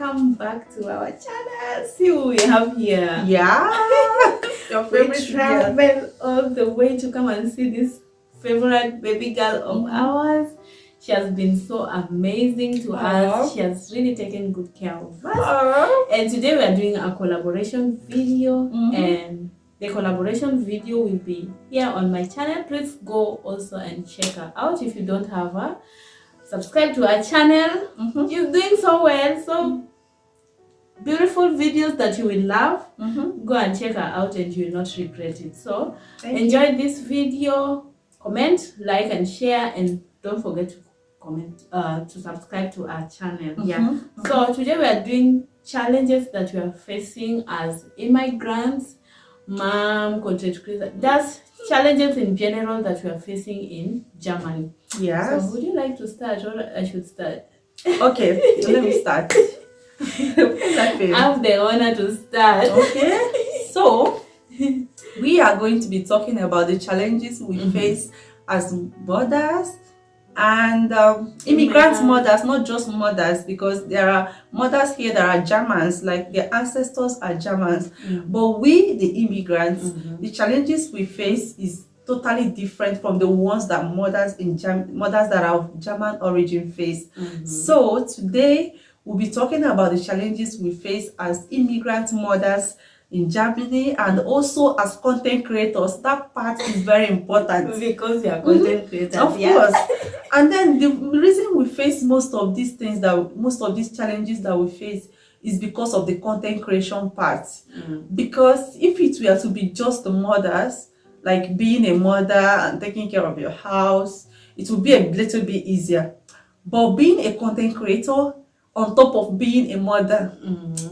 welcome back to our channel. See who we have here. Yeah, your favorite. We travel all the way to come and see this favorite baby girl of ours. She has been so amazing to us. She has really taken good care of us. And today we are doing a collaboration video, and the collaboration video will be here on my channel. Please go also and check her out if you don't have her. Subscribe to our channel. She's doing so well, so beautiful videos that you will love. Go and check her out and you will not regret it. So enjoy this video, comment, like and share, and don't forget to comment to subscribe to our channel. So today we are doing challenges that we are facing as immigrants, mom, content creator. That's challenges in general that we are facing in Germany. Yes. So would you like to start, or I should start? Okay, so let me start. I have the honor to start. Okay, so we are going to be talking about the challenges we face as mothers and immigrant mothers, not just mothers, because there are mothers here that are Germans, like their ancestors are Germans. But we, the immigrants, the challenges we face is totally different from the ones that mothers that are of German origin face. So today we'll be talking about the challenges we face as immigrant mothers in Germany, and also as content creators. That part is very important because we are content creators, of course. And then the reason we face most of these challenges that we face is because of the content creation part. Because if it were to be just the mothers, like being a mother and taking care of your house, it would be a little bit easier. But being a content creator on top of being a mother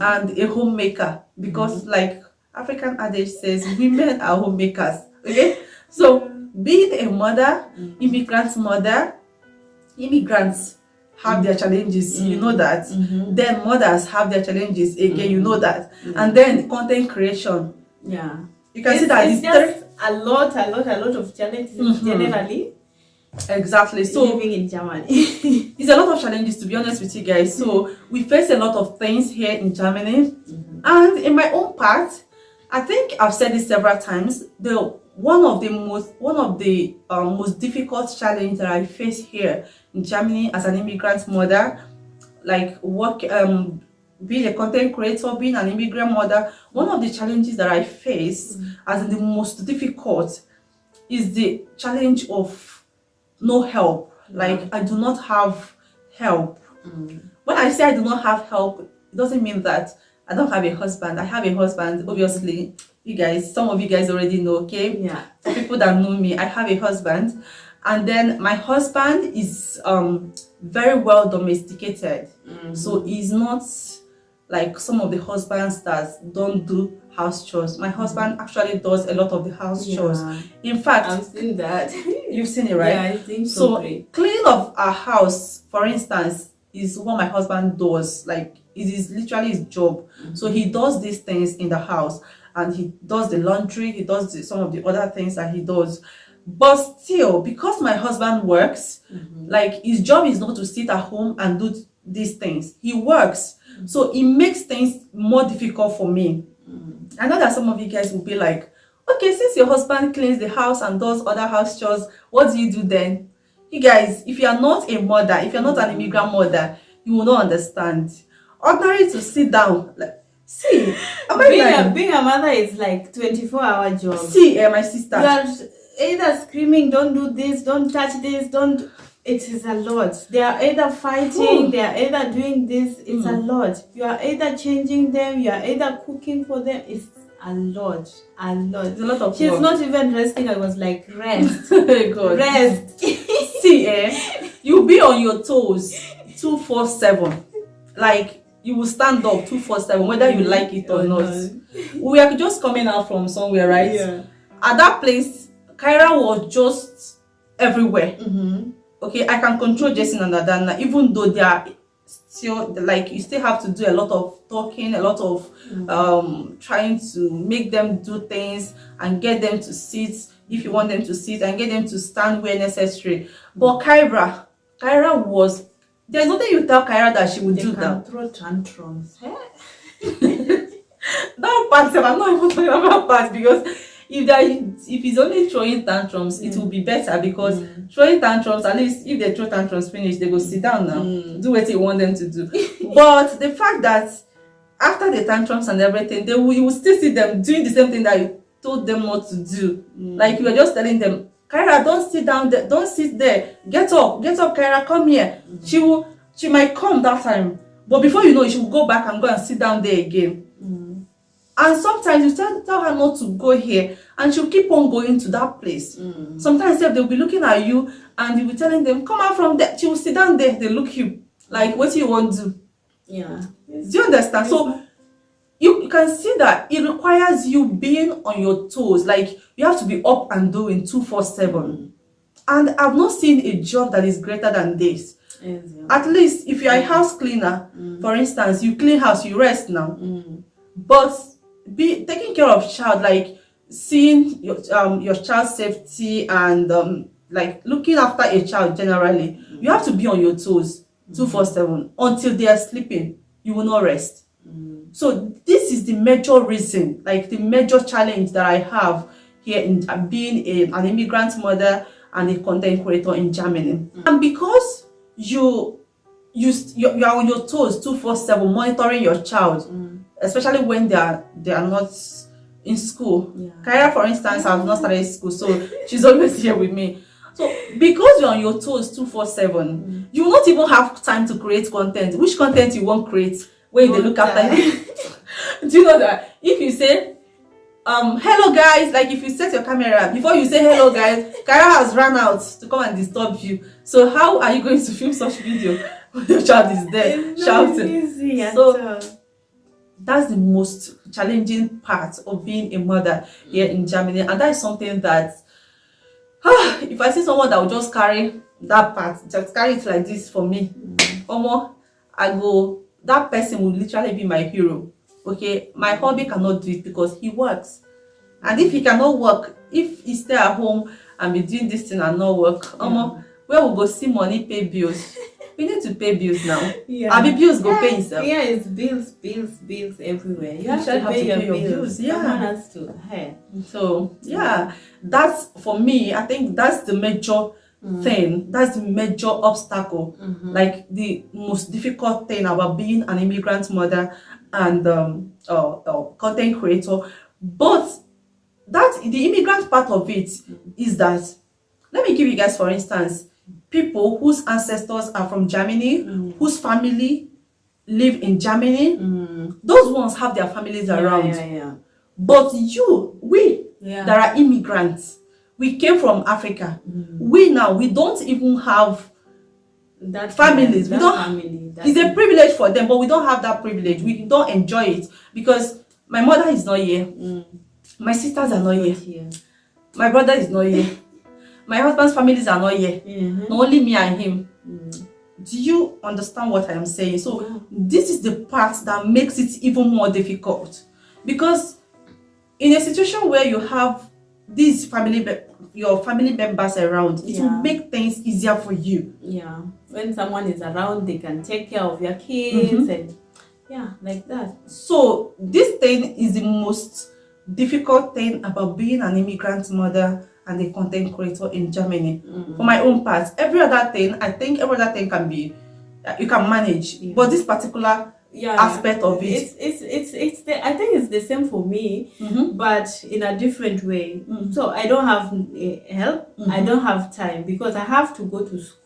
and a homemaker, because like African adage says, women are homemakers. Okay, so being a mother, immigrants have their challenges, you know that. Then mothers have their challenges again, you know that. And then content creation, you can see that it's just a lot of challenges generally. Exactly. So living in Germany, it's a lot of challenges, to be honest with you guys. So we face a lot of things here in Germany, and in my own part, I think I've said this several times. One of the most difficult challenge that I face here in Germany as an immigrant mother, like being a content creator, being an immigrant mother, one of the challenges that I face as the most difficult is the challenge of no help. Like I do not have help. When I say I do not have help, it doesn't mean that I don't have a husband. I have a husband, obviously. Some of you guys already know, okay? For people that know me, I have a husband. And then my husband is very well domesticated. So he's not like some of the husbands that don't do house chores. My husband actually does a lot of the house chores. In fact, I've seen that. You've seen it, right? Yeah, I think so. Cleaning of our house, for instance, is what my husband does. Like it is literally his job. So he does these things in the house, and he does the laundry, he does some of the other things that he does. But still, because my husband works, like his job is not to sit at home and do these things. He works. So it makes things more difficult for me. I know that some of you guys will be like, okay, since your husband cleans the house and does other house chores, what do you do then? You guys, if you are not a mother, if you're not an immigrant mother, you will not understand. Ordinary to sit down, like, see, being a mother is like 24-hour job. See, my sister, you are either screaming, don't do this, don't touch this, don't. It is a lot. They are either fighting, they are either doing this. It's a lot. You are either changing them, you are either cooking for them. It's a lot. It's a lot of She's work. not even resting. I was like, rest. God. Rest. See, you'll be on your toes 247. Like you will stand up 247, whether you like it or not. We are just coming out from somewhere, right? At that place, Kyra was just everywhere. Okay, I can control Jason and Adana, even though they are still, like, you still have to do a lot of talking, a lot of trying to make them do things and get them to sit if you want them to sit, and get them to stand where necessary. But Kyra was There's nothing you tell Kyra that she would do that. Throw tantrums. That part, I'm not even talking about part, because if he's only throwing tantrums, it will be better, because throwing tantrums, at least if they throw tantrums finish, they go sit down now, do what you want them to do. But the fact that after the tantrums and everything, you will still see them doing the same thing that you told them not to do. Like you were just telling them, Kyra, don't sit down there, don't sit there, get up, Kyra, come here. She might come that time, but before you know it, she will go back and go and sit down there again. And sometimes you tell her not to go here, and she'll keep on going to that place. Sometimes they'll be looking at you, and you'll be telling them, come out from there. She will sit down there, they look you like, what do you want to do? Yeah. Do you understand? So you can see that it requires you being on your toes. Like, you have to be up and doing 247. And I've not seen a job that is greater than this. Yes, yeah. At least if you're a house cleaner, for instance, you clean house, you rest now. But be taking care of child, like seeing your child's safety, and like looking after a child generally, you have to be on your toes 247 until they are sleeping. You will not rest. So this is the major reason, like the major challenge that I have here in being an immigrant mother and a content creator in Germany. And because you're on your toes 247 monitoring your child, especially when they are not in school. Kyra, for instance, has not started school, so she's always here with me. So because you're on your toes 247, you will not even have time to create content. Which content you won't create when they look after you? Do you know that if you say hello guys, like if you set your camera, before you say hello guys, Kyra has run out to come and disturb you. So how are you going to film such video when your child is there shouting? So that's the most challenging part of being a mother here in Germany, and that is something that if I see someone that will just carry that part, just carry it like this for me, that person will literally be my hero. Okay, my hubby cannot do it because he works, and if he cannot work, if he stay at home and be doing this thing and not work, where we go see money, pay bills? We need to pay bills now. Abi bills go pay himself. Yeah, it's bills everywhere. You have to pay your bills. Someone has to. So that's, for me, I think that's the major thing. That's the major obstacle. Like the most difficult thing about being an immigrant mother and content creator. But that the immigrant part of it is that, let me give you guys, for instance, people whose ancestors are from Germany, whose family live in Germany, those ones have their families around. But we that are immigrants, we came from Africa. We don't even have that families. We don't. It's a privilege for them, but we don't have that privilege. We don't enjoy it because my mother is not here. My sisters are not here. My brother is not here. My husband's families are not here. Not only me and him. Do you understand what I am saying? So this is the part that makes it even more difficult, because in a situation where you have these your family members around, it will make things easier for you. When someone is around, they can take care of your kids and like that. So this thing is the most difficult thing about being an immigrant mother and a content creator in Germany. For my own part, every other thing can be, you can manage, but this particular aspect of it, I think it's the same for me, but in a different way. So I don't have help. I don't have time because I have to go to school.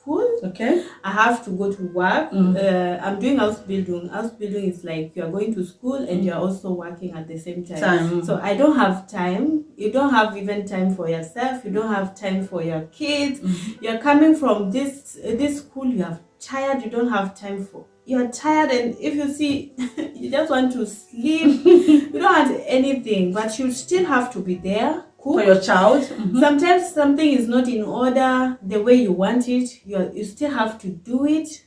I have to go to work. I'm doing house building. House building is like you're going to school and you're also working at the same time. So I don't have time. You don't have even time for yourself. You don't have time for your kids. You're coming from this school. You are tired. You don't have time for. You're tired, and if you see, you just want to sleep. You don't have anything, but you still have to be there. For your child. Sometimes something is not in order the way you want it. You still have to do it.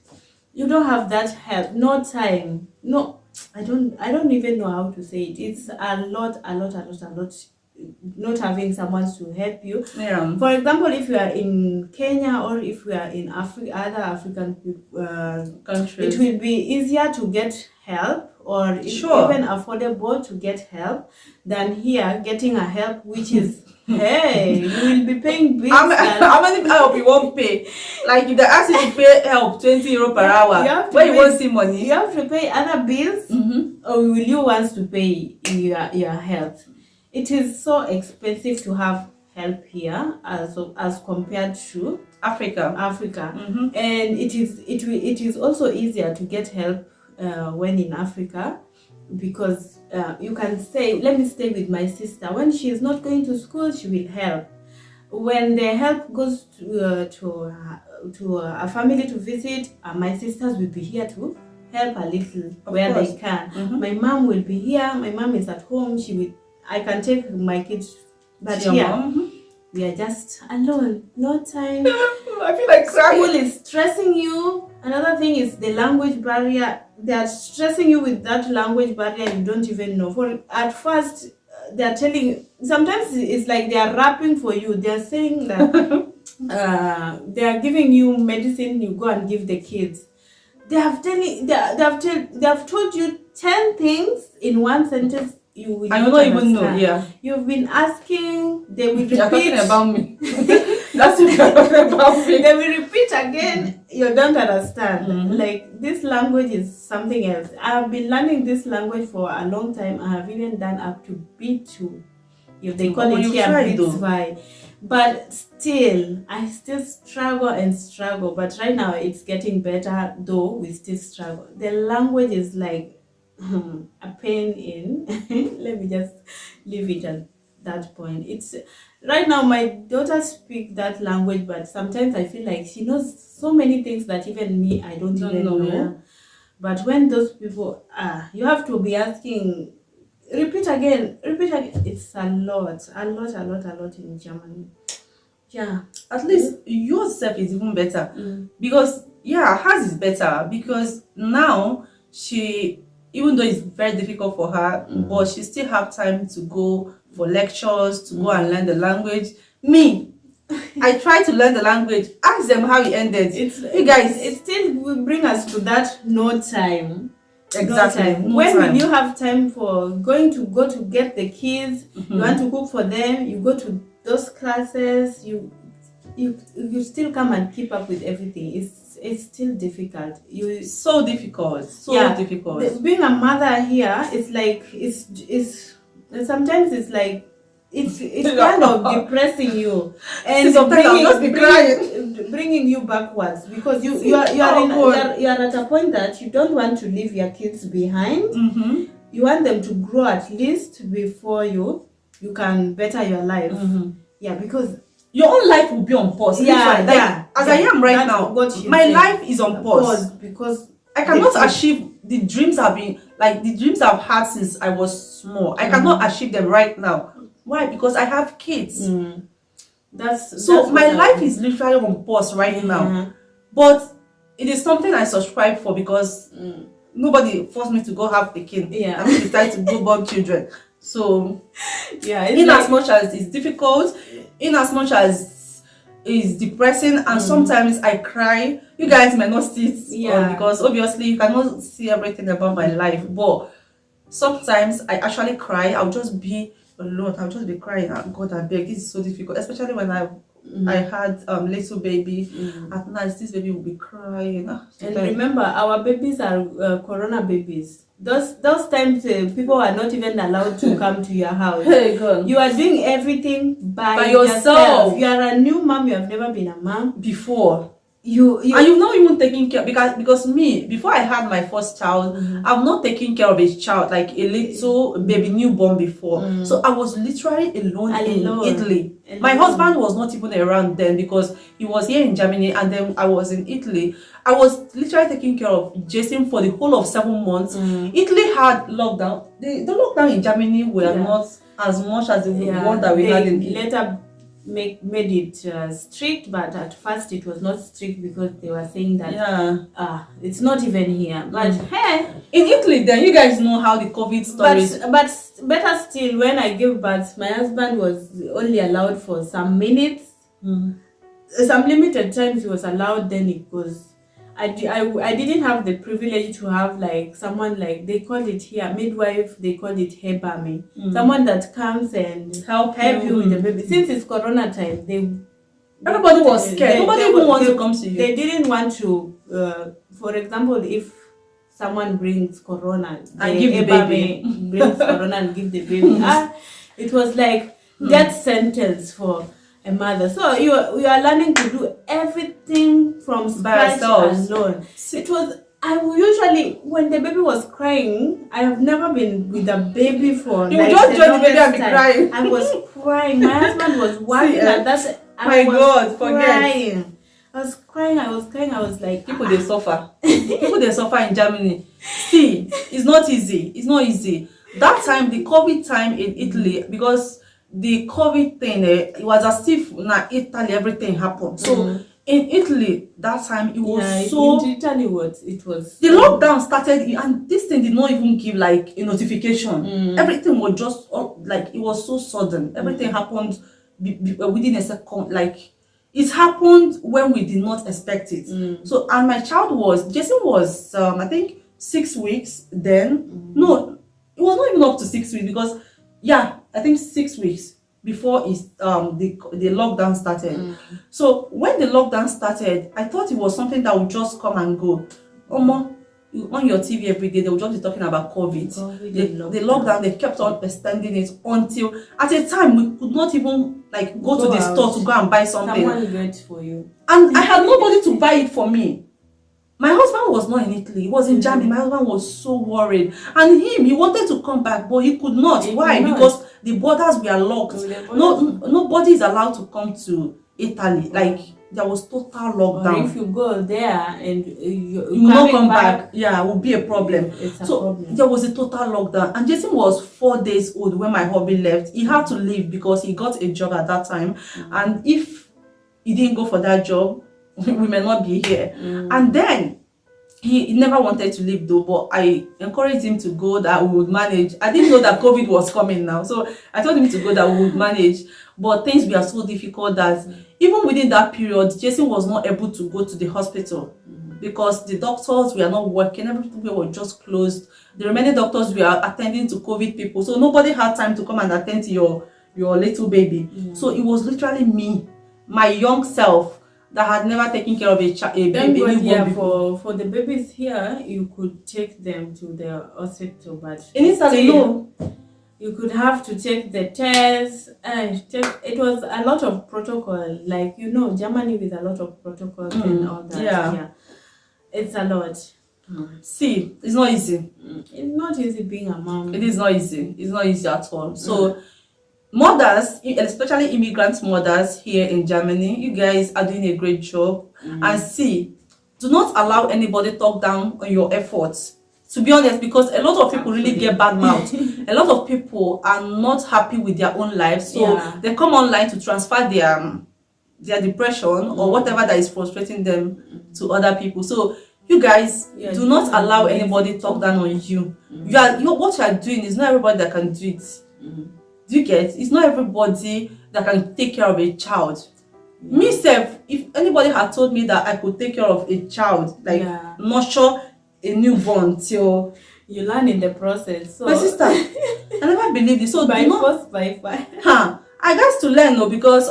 You don't have that help. No time. No, I don't even know how to say it. It's a lot. not having someone to help you. Yeah. For example, if you are in Kenya or if we are in other African countries, it will be easier to get help, or even affordable to get help, than here getting a help which is hey, you will be paying bills. How many help you won't pay? Like if they ask you to pay help 20 euro per hour, where you won't see money. You have to pay other bills, or will you want to pay your health? It is so expensive to have help here as compared to Africa. And it is also easier to get help when in Africa, because you can say, let me stay with my sister. When she is not going to school, she will help. When the help goes to a family to visit, my sisters will be here to help a little where they can. My mom will be here. My mom is at home. I can take my kids, but here we are just alone. No time. I feel like crying. School is stressing you. Another thing is the language barrier. They are stressing you with that language barrier you don't even know. At first, they are telling you, sometimes it's like they are rapping for you. They are saying that they are giving you medicine, you go and give the kids. They have told you 10 things in one sentence. You will not even know. Yeah. You've been asking, they will repeat. You're talking about me. That's what you're talking about me. They will repeat again. You don't understand. Like, this language is something else. I have been learning this language for a long time. I have even done up to B2. If they call it here B2. But still, I still struggle. But right now, it's getting better, though we still struggle. The language is like a pain in. Let me just leave it at that point. It's right now my daughter speaks that language, but sometimes I feel like she knows so many things that even me I don't even know. Yeah? But when those people you have to be asking, repeat again. It's a lot in Germany. Yeah, at least yourself is even better because hers is better because now she, even though it's very difficult for her, but she still have time to go for lectures, to go and learn the language. Me, I try to learn the language. Ask them how it ended. You guys, it still will bring us to that no time. Exactly. Will you have time for go to get the kids? You want to cook for them. You go to those classes. You still come and keep up with everything. It's still difficult. So difficult. Difficult. Being a mother here, it's like it's sometimes it's like it's kind of depressing you, and sometimes I'll just be crying, bringing you backwards, because you are at a point that you don't want to leave your kids behind. You want them to grow at least before you can better your life. Yeah, because your own life will be on pause. As I am right now, my life is on pause because I cannot achieve the dreams I've had since I was small. I cannot achieve them right now. Why? Because I have kids. That's my life is literally on pause right now. But it is something I subscribe for because nobody forced me to go have a kid. I decided to go born children. So as much as it's difficult, in as much as it's depressing, and sometimes I cry. You guys may not see it because obviously you cannot see everything about my life, but sometimes I actually cry. I'll just be alone. I'll just be crying. God, I beg, this is so difficult, especially when I had little baby. At night, this baby will be crying. And remember, our babies are corona babies. Those times people are not even allowed to come to your house. Hey, God. You are doing everything by yourself. You are a new mom. You have never been a mom before. And you've not even taken care, because me, before I had my first child, I've not taken care of a child, like a little baby newborn before. So I was literally alone in Italy. My husband was not even around then because he was here in Germany, and then I was in Italy. I was literally taking care of Jason for the whole of 7 months. Italy had lockdown. The lockdown in Germany were not as much as the one that we had in later made it strict, but at first it was not strict because they were saying that it's not even here. But hey, in Italy, then you guys know how the COVID stories. But better still, when I gave birth, my husband was only allowed for some minutes. Some limited times he was allowed. Then it goes. I didn't have the privilege to have like someone, like they call it here midwife, they call it hebame, someone that comes and help you with the baby. Since it's corona time, everybody was scared. Nobody even wanted to come to you. They didn't want to for example, if someone brings corona and give the baby brings corona and give the baby, it was like death sentence for a mother. So you are learning to do everything from scratch alone. It was, I will usually, when the baby was crying, I have never been with a baby for you like just join the baby and be crying. I was crying. My husband was working at that. Forget. I was crying. I was like, people they suffer. People they suffer in Germany. See, it's not easy. That time, the COVID time in Italy, because the COVID thing, it was as if in Italy everything happened. So in Italy that time it was so. In Italy, it was the lockdown started, and this thing did not even give like a notification. Everything was just like, it was so sudden. Everything happened within a second. Like it happened when we did not expect it. So, and my child Jason was I think 6 weeks then. No, it was not even up to 6 weeks, because I think 6 weeks before the lockdown started. So when the lockdown started, I thought it was something that would just come and go. On your TV every day, they would just be talking about COVID. The lockdown, they kept on extending it until at a time we could not even like go to the store to go and buy something. Someone get for you. And I had nobody to buy it for me. My husband was not in Italy, he was in Germany. My husband was so worried. And he wanted to come back, but he could not. Why? Because the borders were locked. Nobody is allowed to come to Italy. Like, there was total lockdown. Or if you go there and you will not come back, it will be a problem. It's a problem. There was a total lockdown. And Jason was 4 days old when my hubby left. He had to leave because he got a job at that time. And if he didn't go for that job, we may not be here. And then he never wanted to leave though, but I encouraged him to go, that we would manage. I didn't know that COVID was coming now, so I told him to go, that we would manage. But things were so difficult that even within that period, Jason was not able to go to the hospital because the doctors were not working. Everything was just closed. The remaining doctors were attending to COVID people, so nobody had time to come and attend to your little baby. So it was literally me, my young self, that had never taken care of a baby. For the babies here, you could take them to the hospital, but in Italy, no. You could have to take the test. It was a lot of protocol, like Germany with a lot of protocols and all that. Yeah, it's a lot. See, it's not easy. It's not easy being a mom. It is not easy. It's not easy at all. So. Mothers, especially immigrant mothers here in Germany, you guys are doing a great job. And see, do not allow anybody talk down on your efforts. To be honest, because a lot of people really get bad mouth. A lot of people are not happy with their own lives, so they come online to transfer their depression or whatever that is frustrating them to other people. So you guys do not allow anybody talk down on you. What you are doing is not everybody that can do it. Do you get? It's not everybody that can take care of a child. Myself, if anybody had told me that I could take care of a child, like nurture a newborn till you learn in the process. So my sister, I never believed it. So by force, by fire. I got to learn because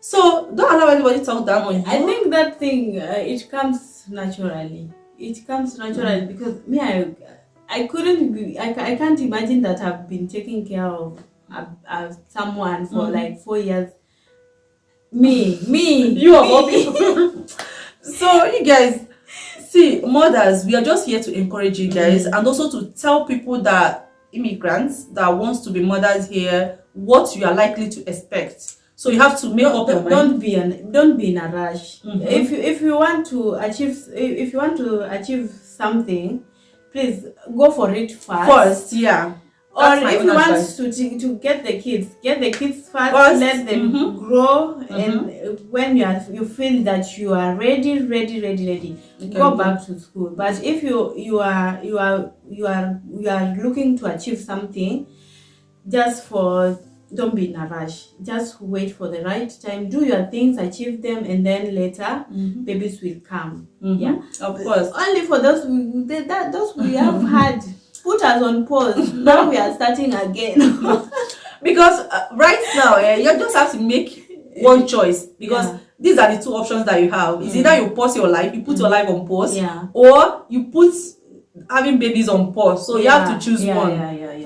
So don't allow anybody to talk down on you. I think that thing it comes naturally. It comes naturally because me, I can't imagine that I've been taking care of someone for like 4 years. You of all people. So you guys, see, mothers, we are just here to encourage you guys and also to tell people that immigrants that wants to be mothers here what you are likely to expect. So you have to make up your mind. Don't be in a rush. If you want to achieve something, please go for it first. Or if you want to get the kids first. Let them grow, and when you feel that you are ready, go back to school. But if you are looking to achieve something, don't be in a rush. Just wait for the right time. Do your things, achieve them, and then later babies will come. Yeah, of course. Only for those we have had put us on pause. Now we are starting again. Because right now, you just have to make one choice, because these are the two options that you have. It's either you pause your life, you put your life on pause, or you put having babies on pause. So you have to choose one.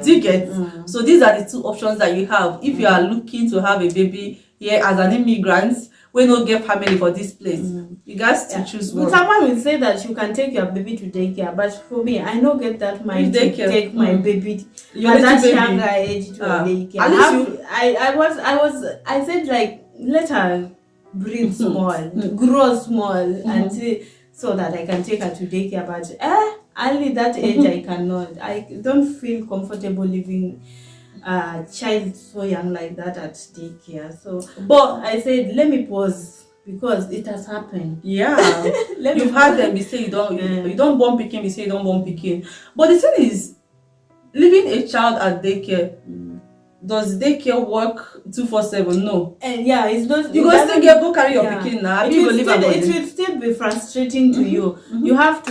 Do you get? So these are the two options that you have. If you are looking to have a baby here as an immigrant, we don't get family for this place, you guys to choose one. Someone will say that you can take your baby to daycare, but for me, I don't get that mind to take my baby at that younger age to daycare. I said, like, let her breathe small, grow small, until so that I can take her to daycare. But early that age, I cannot. I don't feel comfortable leaving a child so young like that at daycare. So, but I said, let me pause, because it has happened. Yeah, you've had them. You say you don't born picking. You say you don't born picking. But the thing is, leaving a child at daycare, does daycare work 24/7? No. And it's not. You go still go carry your picking now. It will still be frustrating to you. You have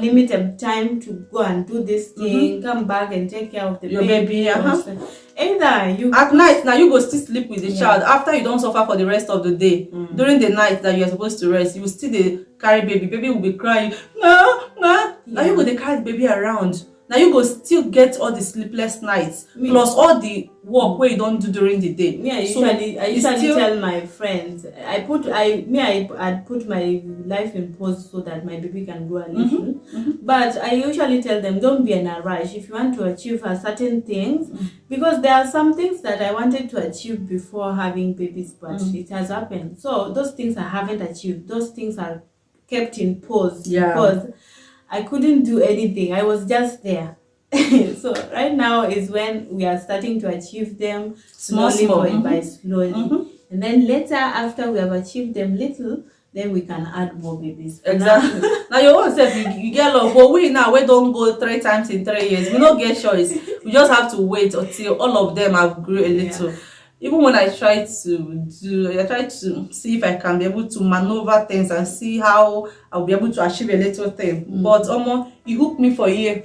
limited time to go and do this thing, come back and take care of your baby. Either you at night now, you go still sleep with the child after you don't suffer for the rest of the day. During the night that you are supposed to rest, you will still carry baby will be crying. Now you go carry the baby around. Now you go still get all the sleepless nights, plus all the work where you don't do during the day. I usually tell my friends, I put my life in pause so that my baby can grow a little. But I usually tell them, don't be in a rush if you want to achieve certain things, because there are some things that I wanted to achieve before having babies, but it has happened. So those things I haven't achieved, those things are kept in pause because I couldn't do anything. I was just there. So right now is when we are starting to achieve them slowly by slowly. And then later, after we have achieved them little, then we can add more babies. Exactly. Now you want to say you get love, but we don't go 3 times in 3 years. We don't get choice. We just have to wait until all of them have grew a little. Even when I try to see if I can be able to maneuver things and see how I'll be able to achieve a little thing. But you hooked me for a year.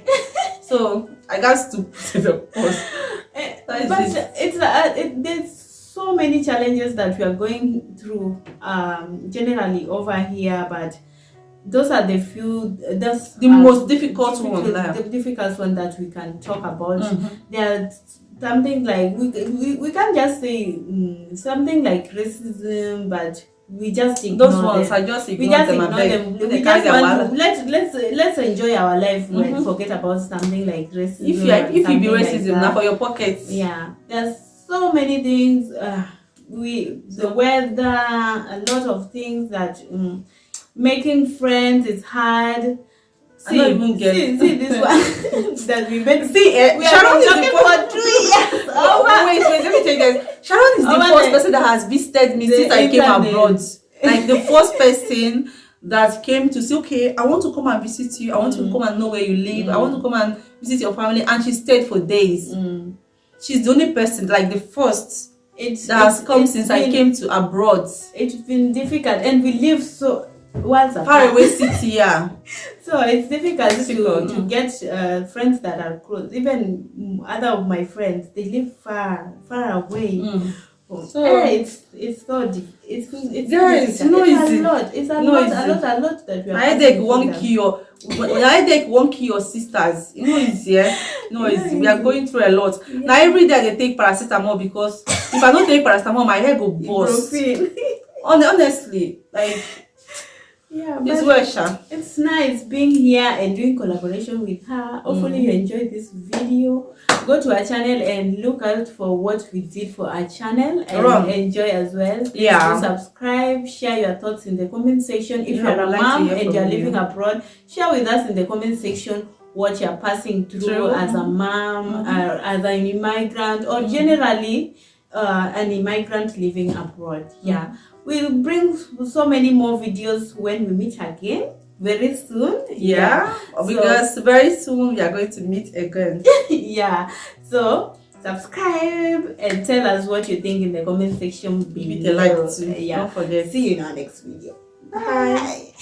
So I got to put it up. But there's so many challenges that we are going through generally over here, but those are the few. That's the most difficult one. The difficult one that we can talk about. There are something like we can't just say something like racism, but we just ignore those ones. them. I just ignore them. We just want to let's enjoy our life and forget about something like racism. If you be racism like now for your pockets. Yeah, there's so many things. The weather, a lot of things that making friends is hard. See this one that we made. We Sharon are talking for 2 years. Wait, let me tell you guys. Sharon is the first person that has visited me since I came abroad. Like the first person that came to say, okay, I want to come and visit you. I want to come and know where you live. I want to come and visit your family. And she stayed for days. She's the only person, like the first that has come since I came to abroad. It's been difficult, and we live so far away city, so it's difficult to get friends that are close. Even other of my friends, they live far away. So it's so difficult. It's a lot that we are. I won't kill your sisters. It's easy. We are going through a lot. Now every day they take paracetamol, because if I don't take paracetamol, my head go burst. Honestly, like. Yeah, it's well, Sha. It's nice being here and doing collaboration with her. Hopefully you enjoyed this video. Go to our channel and look out for what we did for our channel and enjoy as well. Please do subscribe, share your thoughts in the comment section. If you're a mom and you're living abroad, share with us in the comment section what you're passing through as a mom, as an immigrant, or generally an immigrant living abroad. We'll bring so many more videos when we meet again very soon. Because very soon we are going to meet again. So subscribe and tell us what you think in the comment section below. Hit a like too. Don't forget. See you in our next video. Bye.